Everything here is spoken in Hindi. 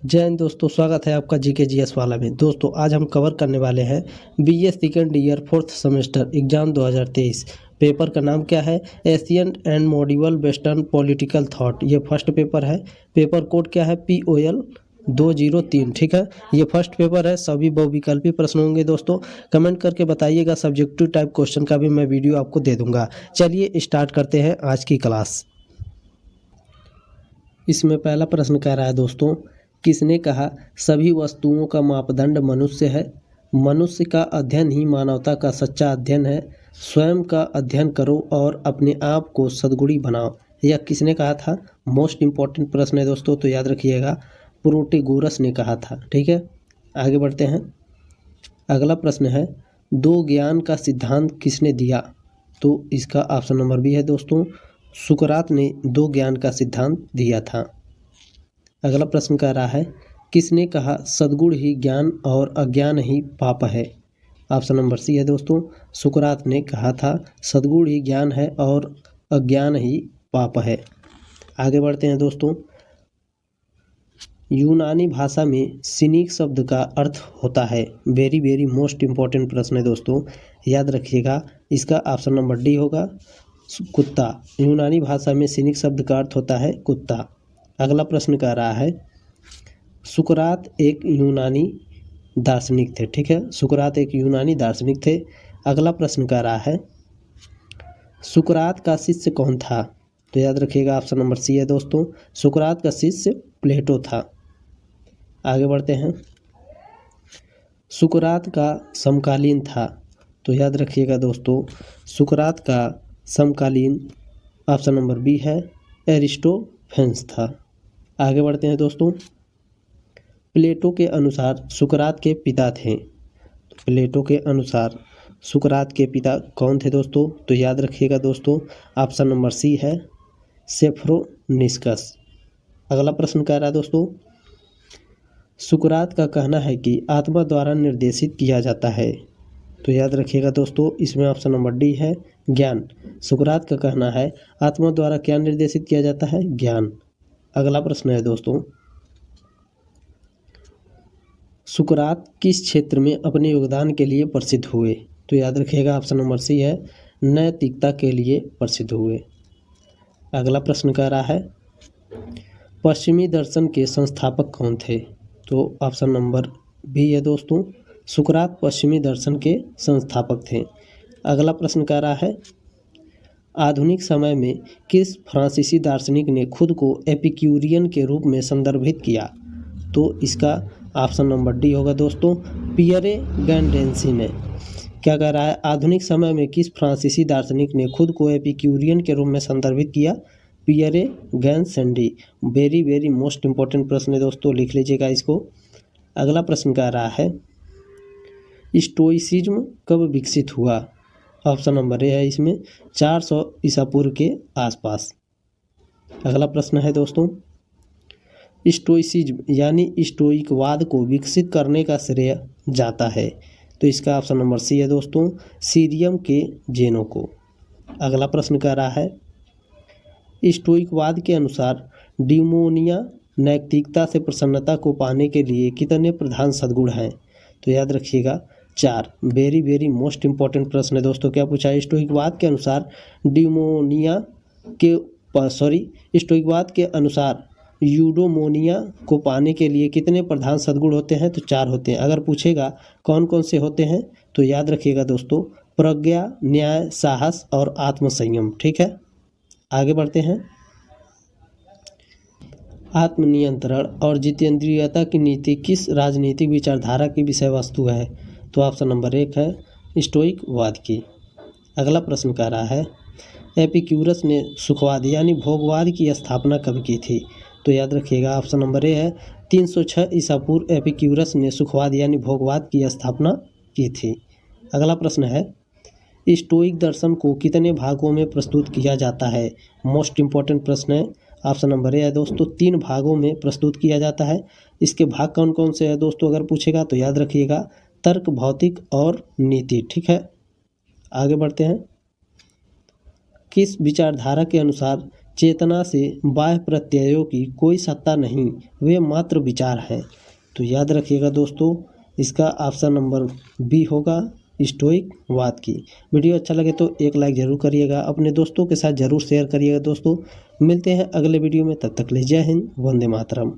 जय हिंद दोस्तों, स्वागत है आपका जीके जीएस वाला में। दोस्तों आज हम कवर करने वाले हैं BA second year fourth semester exam 2023। Paper का नाम क्या है? Asian and module western political thought. ये फर्स्ट पेपर है। पेपर कोड क्या है? POL 203। ठीक है, ये फर्स्ट पेपर है। सभी बहुविकल्पी प्रश्न होंगे। दोस्तों कमेंट करके बताइएगा। सब्जेक्टिव टाइप क्वेश्चन का भी मैं वीडियो आपको दे दूंगा। चलिए स्टार्ट करते हैं आज की क्लास। इसमें पहला प्रश्न कह रहा है दोस्तों, किसने कहा सभी वस्तुओं का मापदंड मनुष्य है? मनुष्य का अध्ययन ही मानवता का सच्चा अध्ययन है। स्वयं का अध्ययन करो और अपने आप को सद्गुणी बनाओ। यह किसने कहा था? मोस्ट इम्पॉर्टेंट प्रश्न है दोस्तों, तो याद रखिएगा, प्रोटेगोरस ने कहा था। ठीक है, आगे बढ़ते हैं। अगला प्रश्न है, दो ज्ञान का सिद्धांत किसने दिया? तो इसका ऑप्शन नंबर बी है दोस्तों, सुकरात ने दो ज्ञान का सिद्धांत दिया था। अगला प्रश्न कह रहा है, किसने कहा सद्गुण ही ज्ञान और अज्ञान ही पाप है? ऑप्शन नंबर सी है दोस्तों, सुकरात ने कहा था सद्गुण ही ज्ञान है और अज्ञान ही पाप है। आगे बढ़ते हैं दोस्तों। यूनानी भाषा में सिनिक शब्द का अर्थ होता है। वेरी मोस्ट इम्पॉर्टेंट प्रश्न है दोस्तों, याद रखिएगा। इसका ऑप्शन नंबर डी होगा, कुत्ता। यूनानी भाषा में सिनिक शब्द का अर्थ होता है कुत्ता। अगला प्रश्न कह रहा है, सुकरात एक यूनानी दार्शनिक थे। ठीक है, सुकरात एक यूनानी दार्शनिक थे। अगला प्रश्न कह रहा है, सुकरात का शिष्य कौन था? तो याद रखिएगा, ऑप्शन नंबर सी है दोस्तों, सुकरात का शिष्य प्लेटो था। आगे बढ़ते हैं। सुकरात का समकालीन था। तो याद रखिएगा दोस्तों, सुकरात का समकालीन ऑप्शन नंबर बी है, एरिस्टोफेन्स था। आगे बढ़ते हैं दोस्तों। प्लेटो के अनुसार सुकरात के पिता थे। प्लेटो के अनुसार सुकरात के पिता कौन थे दोस्तों? तो याद रखिएगा दोस्तों, ऑप्शन नंबर सी है, सेफ्रोनिस्कस। अगला प्रश्न कह रहा है दोस्तों, सुकरात का कहना है कि आत्मा द्वारा निर्देशित किया जाता है। तो याद रखिएगा दोस्तों, इसमें ऑप्शन नंबर डी है, ज्ञान। सुकरात का कहना है आत्मा द्वारा क्या निर्देशित किया जाता है? ज्ञान। अगला प्रश्न है दोस्तों, सुकरात किस क्षेत्र में अपने योगदान के लिए प्रसिद्ध हुए? तो याद रखिएगा, ऑप्शन नंबर सी है, नैतिकता के लिए प्रसिद्ध हुए। अगला प्रश्न कह रहा है, पश्चिमी दर्शन के संस्थापक कौन थे? तो ऑप्शन नंबर बी है दोस्तों, सुकरात पश्चिमी दर्शन के संस्थापक थे। अगला प्रश्न कह रहा है, आधुनिक समय में किस फ्रांसीसी दार्शनिक ने खुद को एपिक्यूरियन के रूप में संदर्भित किया? तो इसका ऑप्शन नंबर डी होगा दोस्तों, पियरे गैंडेंसी ने। क्या कह रहा है, आधुनिक समय में किस फ्रांसीसी दार्शनिक ने खुद को एपिक्यूरियन के रूप में संदर्भित किया? पियरे गैंसेंडी। वेरी मोस्ट इम्पोर्टेंट प्रश्न है दोस्तों, लिख लीजिएगा इसको। अगला प्रश्न कह रहा है, स्टोइसिज्म कब विकसित हुआ? ऑप्शन नंबर ए है इसमें, 400 ईसा पूर्व के आसपास। अगला प्रश्न है दोस्तों, स्टोइसिज्म यानी स्टोइकवाद को विकसित करने का श्रेय जाता है। तो इसका ऑप्शन नंबर सी है दोस्तों, सीरियम के जेनो को। अगला प्रश्न कह रहा है, स्टोइकवाद के अनुसार डिमोनिया नैतिकता से प्रसन्नता को पाने के लिए कितने प्रधान सद्गुण हैं? तो याद रखिएगा, 4। वेरी मोस्ट इम्पॉर्टेंट प्रश्न है दोस्तों। क्या पूछा है, स्टोइकवाद के अनुसार स्टोइकवाद के अनुसार यूडोमोनिया को पाने के लिए कितने प्रधान सद्गुण होते हैं? तो 4 होते हैं। अगर पूछेगा कौन कौन से होते हैं, तो याद रखिएगा दोस्तों, प्रज्ञा, न्याय, साहस और आत्मसंयम। ठीक है, आगे बढ़ते हैं। आत्मनियंत्रण और जितेंद्रियता की नीति किस राजनीतिक विचारधारा की विषय वस्तु है? तो ऑप्शन नंबर 1 है, स्टोइकवाद की। अगला प्रश्न कह रहा है, एपिक्यूरस ने सुखवाद यानी भोगवाद की स्थापना कब की थी? तो याद रखिएगा, ऑप्शन नंबर ए है, 306 ईसा पूर्व एपिक्यूरस ने सुखवाद यानी भोगवाद की स्थापना की थी। अगला प्रश्न है, स्टोइक दर्शन को कितने भागों में प्रस्तुत किया जाता है? मोस्ट इम्पॉर्टेंट प्रश्न है। ऑप्शन नंबर ए है दोस्तों, 3 भागों में प्रस्तुत किया जाता है। इसके भाग कौन कौन से हैं दोस्तों? अगर पूछेगा तो याद रखिएगा, तर्क, भौतिक और नीति। ठीक है, आगे बढ़ते हैं। किस विचारधारा के अनुसार चेतना से बाह्य प्रत्ययों की कोई सत्ता नहीं, वे मात्र विचार हैं। तो याद रखिएगा दोस्तों, इसका ऑप्शन नंबर बी होगा स्टोइक वाद की। वीडियो अच्छा लगे तो एक लाइक ज़रूर करिएगा, अपने दोस्तों के साथ ज़रूर शेयर करिएगा दोस्तों। मिलते हैं अगले वीडियो में, तब तक ले जय हिंद, वंदे मातरम।